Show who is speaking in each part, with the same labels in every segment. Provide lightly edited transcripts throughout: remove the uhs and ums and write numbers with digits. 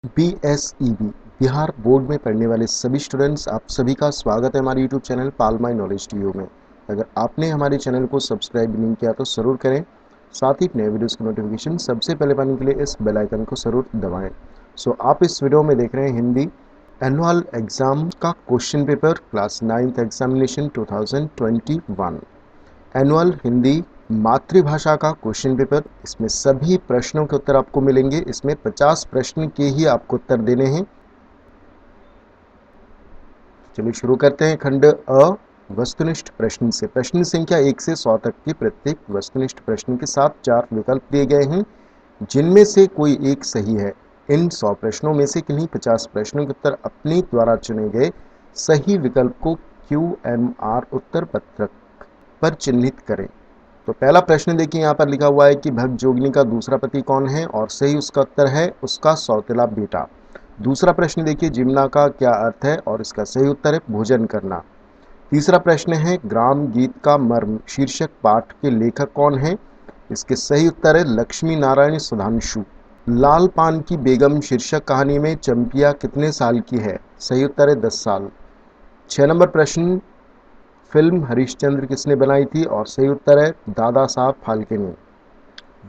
Speaker 1: BSEB Bihar board में पढ़ने वाले सभी स्टूडेंट्स, आप सभी का स्वागत है हमारे YouTube channel Pal my knowledge TU में। अगर आपने हमारे चैनल को सब्सक्राइब नहीं किया तो ज़रूर करें। साथ ही नए वीडियोस की नोटिफिकेशन सबसे पहले पाने के लिए इस बेल आइकन को ज़रूर दबाएं। आप इस वीडियो में देख रहे हैं हिंदी एनुअल एग्ज़ाम का question paper class 9th examination 2021 annual Hindi मातृभाषा का क्वेश्चन पेपर। इसमें सभी प्रश्नों के उत्तर आपको मिलेंगे। इसमें 50 प्रश्न के ही आपको उत्तर देने हैं। चलिए शुरू करते हैं। खंड अ, वस्तुनिष्ठ प्रश्न से। प्रश्न संख्या 1 से 100 तक की प्रत्येक वस्तुनिष्ठ प्रश्न के साथ 4 विकल्प दिए गए हैं, जिनमें से कोई एक सही है। इन 100 प्रश्नों में से किन्हीं 50 प्रश्नों के उत्तर अपने द्वारा चुने गए सही विकल्प को QMR उत्तर पत्रक पर चिन्हित करें। तो पहला प्रश्न देखिए, यहाँ पर लिखा हुआ है कि भगजोगिनी का दूसरा पति कौन है, और सही उसका उत्तर है उसका सौतेला बेटा। दूसरा प्रश्न देखिए, जिम्ना का क्या अर्थ है, और इसका सही उत्तर है भोजन करना। तीसरा प्रश्न है ग्राम गीत का मर्म शीर्षक पाठ के लेखक कौन है, इसके सही उत्तर है लक्ष्मी नारायण सुधांशु। लाल पान की बेगम शीर्षक कहानी में चंपिया कितने साल की है, सही उत्तर है 10 साल। 6 नंबर प्रश्न, फिल्म हरिश्चंद्र किसने बनाई थी, और सही उत्तर है दादा साहब फाल्के ने।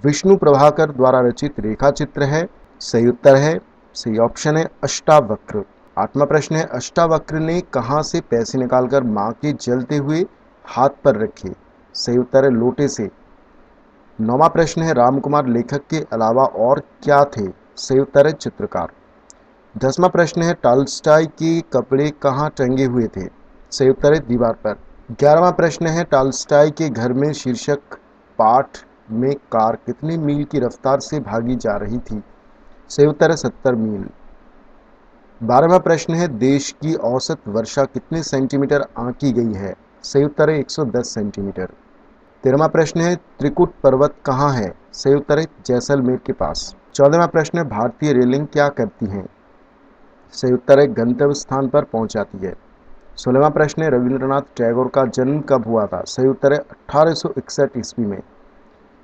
Speaker 1: विष्णु प्रभाकर द्वारा रचित रेखा चित्र है, सही उत्तर है, सही ऑप्शन है अष्टावक्र। 8वां प्रश्न है अष्टावक्र ने कहां से पैसे निकालकर मां के जलते हुए हाथ पर रखे, सही उत्तर है लोटे से। 9वां प्रश्न है रामकुमार लेखक के अलावा और क्या थे, सही उत्तर है चित्रकार। 10वां प्रश्न है टॉल्स्टॉय के कपड़े कहाँ टंगे हुए थे, सही उत्तर है दीवार पर। 11वां प्रश्न है टॉल्स्टॉय के घर में शीर्षक पाठ में कार कितनी मील की रफ्तार से भागी जा रही थी, सही उत्तर है 70 मील। 12वां प्रश्न है देश की औसत वर्षा कितने सेंटीमीटर आंकी गई है, सही उत्तर है 110 सेंटीमीटर। 13वां प्रश्न है त्रिकुट पर्वत कहाँ है, सही उत्तर है जैसलमेर के पास। 14वां प्रश्न है भारतीय रेलिंग क्या करती हैं, सही उत्तर है गंतव्य स्थान पर पहुंचाती है। 16वां प्रश्न है रविंद्रनाथ टैगोर का जन्म कब हुआ था, सही उत्तर है 1861 ईस्वी में।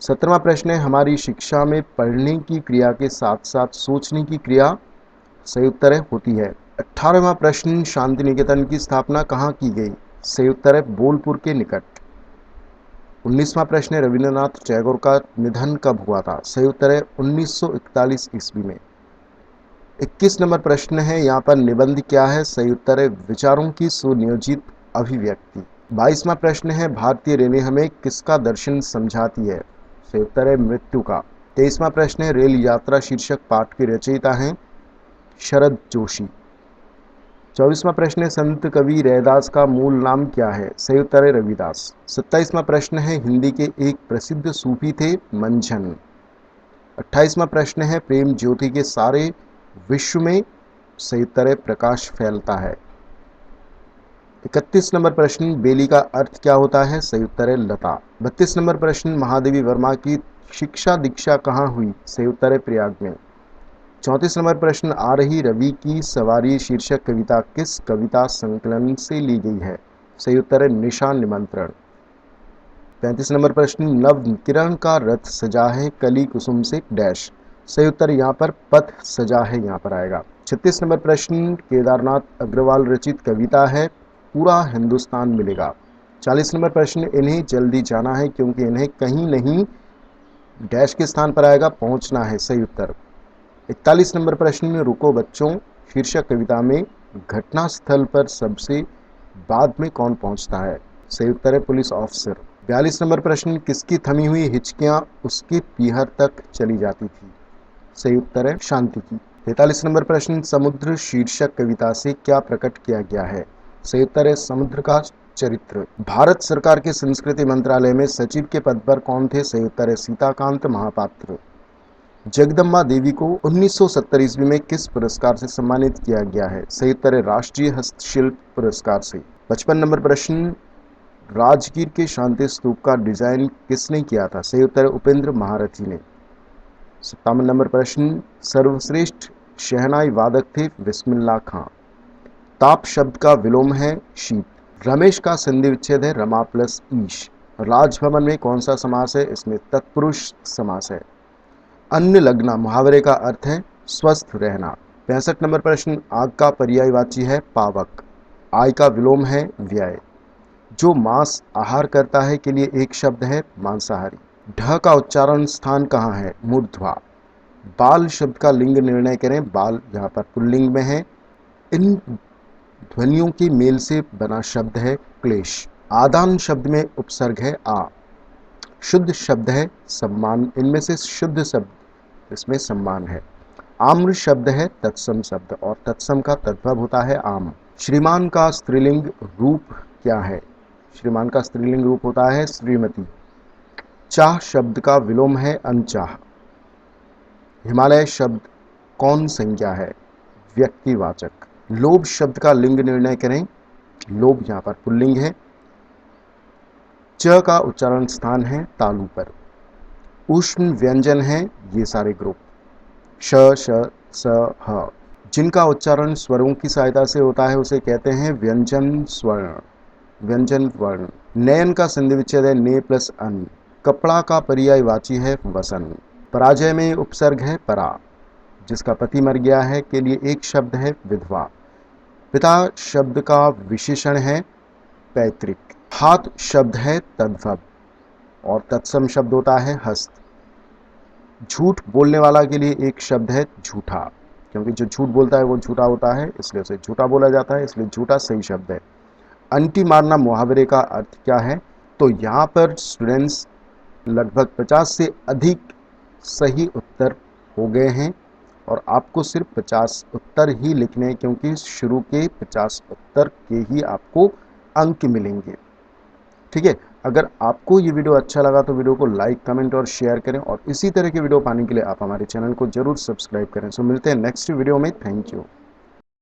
Speaker 1: 17वां प्रश्न है हमारी शिक्षा में पढ़ने की क्रिया के साथ साथ सोचने की क्रिया, सही उत्तर है होती है। 18वां प्रश्न शांति निकेतन की स्थापना कहाँ की गई, सही उत्तर है बोलपुर के निकट। 19वां प्रश्न है रविंद्रनाथ टैगोर का निधन कब हुआ था, सही उत्तर है 1941 ईस्वी में। 21 नंबर प्रश्न है यहाँ पर निबंध क्या है, सही उत्तर है विचारों की सुनियोजित अभिव्यक्ति। 22वां प्रश्न है भारतीय रेल हमें किसका दर्शन समझाती है, सही उत्तर है मृत्यु का। 23वां प्रश्न है रेल यात्रा शीर्षक पाठ के रचयिता हैं शरद जोशी। 24वां प्रश्न है संत कवि रैदास का मूल नाम क्या है, सही उत्तर है रविदास। 27वां प्रश्न है हिंदी के एक प्रसिद्ध सूफी थे मंझन। 28वां प्रश्न है प्रेम ज्योति के सारे विश्व में, सही उत्तर है प्रकाश फैलता है। 31 नंबर प्रश्न बेली का अर्थ क्या होता है, सही उत्तर है लता। 32 नंबर प्रश्न महादेवी वर्मा की शिक्षा दीक्षा कहाँ हुई, सही उत्तर है प्रयाग में। 34 नंबर प्रश्न आ रही रवि की सवारी शीर्षक कविता किस कविता संकलन से ली गई है, सही उत्तर है निशान निमंत्रण। 35 नंबर प्रश्न नव किरण का रथ सजा है कली कुसुम से डैश, सही उत्तर यहाँ पर पथ सजा है, यहाँ पर आएगा। 36 नंबर प्रश्न केदारनाथ अग्रवाल रचित कविता है पूरा हिंदुस्तान मिलेगा। 40 नंबर प्रश्न इन्हें जल्दी जाना है क्योंकि इन्हें कहीं नहीं डैश के स्थान पर आएगा पहुंचना है, सही उत्तर। 41 नंबर प्रश्न रुको बच्चों शीर्षक कविता में घटनास्थल पर सबसे बाद में कौन पहुंचता है, सही उत्तर है पुलिस ऑफिसर। 42 नंबर प्रश्न किसकी थमी हुई हिचकियां उसके पीहर तक चली जाती थी, सही उत्तर है शांति की। 43 नंबर प्रश्न समुद्र शीर्षक कविता से क्या प्रकट किया गया है, सही उत्तर है समुद्र का चरित्र। भारत सरकार के संस्कृति मंत्रालय में सचिव के पद पर कौन थे, सही उत्तर है सीताकांत महापात्र। जगदम्बा देवी को 1970 ईस्वी में किस पुरस्कार से सम्मानित किया गया है, सही उत्तर है राष्ट्रीय हस्तशिल्प पुरस्कार से। 55 नंबर प्रश्न राजगीर के शांति स्तूप का डिजाइन किसने किया था, सही उत्तर है उपेंद्र महारथी ने। 57 नंबर प्रश्न सर्वश्रेष्ठ शहनाई वादक थे बिस्मिल्लाह खां। ताप शब्द का विलोम है शीत। रमेश का संधि विच्छेद है रमा प्लस ईश। राजभवन में कौन सा समास है, इसमें तत्पुरुष समास है। अन्न लगना मुहावरे का अर्थ है स्वस्थ रहना। 65 नंबर प्रश्न, आग का पर्यायवाची है पावक, आय का विलोम है व्यय, जो मांस आहार करता है के लिए एक शब्द है मांसाहारी। ढ का उच्चारण स्थान कहाँ है? मूर्ध्वा। बाल शब्द का लिंग निर्णय करें, बाल यहाँ पर पुल्लिंग में है। इन ध्वनियों के मेल से बना शब्द है क्लेश। आदान शब्द में उपसर्ग है आ। शुद्ध शब्द है सम्मान, इनमें से शुद्ध शब्द इसमें सम्मान है। आम्र शब्द है तत्सम शब्द और तत्सम का तद्भव होता है आम। श्रीमान का स्त्रीलिंग रूप क्या है? श्रीमान का स्त्रीलिंग रूप होता है श्रीमती। चाह शब्द का विलोम है अनचाह। हिमालय शब्द कौन संज्ञा है? व्यक्तिवाचक। लोभ शब्द का लिंग निर्णय करें, लोभ यहाँ पर पुल्लिंग है। च का उच्चारण स्थान है तालु पर। उष्ण व्यंजन है ये सारे ग्रुप, श, श, स, ह। जिनका उच्चारण स्वरों की सहायता से होता है उसे कहते हैं व्यंजन स्वर्ण, व्यंजन वर्ण। नयन का संधि विच्छेद है ने प्लस अन। कपड़ा का पर्यायवाची है वसन। पराजय में उपसर्ग है परा, जिसका पति मर गया है के लिए एक शब्द है विधवा। पिता शब्द का विशेषण है पैतृक। हाथ शब्द है तद्भव और तत्सम शब्द होता है हस्त। झूठ बोलने वाला के लिए एक शब्द है झूठा, क्योंकि जो झूठ बोलता है वो झूठा होता है, इसलिए उसे झूठा बोला जाता है, इसलिए झूठा सही शब्द है। अंटी मारना मुहावरे का अर्थ क्या है? तो यहाँ पर स्टूडेंट्स लगभग 50 से अधिक सही उत्तर हो गए हैं और आपको सिर्फ 50 उत्तर ही लिखने हैं, क्योंकि शुरू के 50 उत्तर के ही आपको अंक मिलेंगे। ठीक है, अगर आपको ये वीडियो अच्छा लगा तो वीडियो को लाइक, कमेंट और शेयर करें और इसी तरह के वीडियो पाने के लिए आप हमारे चैनल को जरूर सब्सक्राइब करें। सो मिलते हैं नेक्स्ट वीडियो में। Thank you.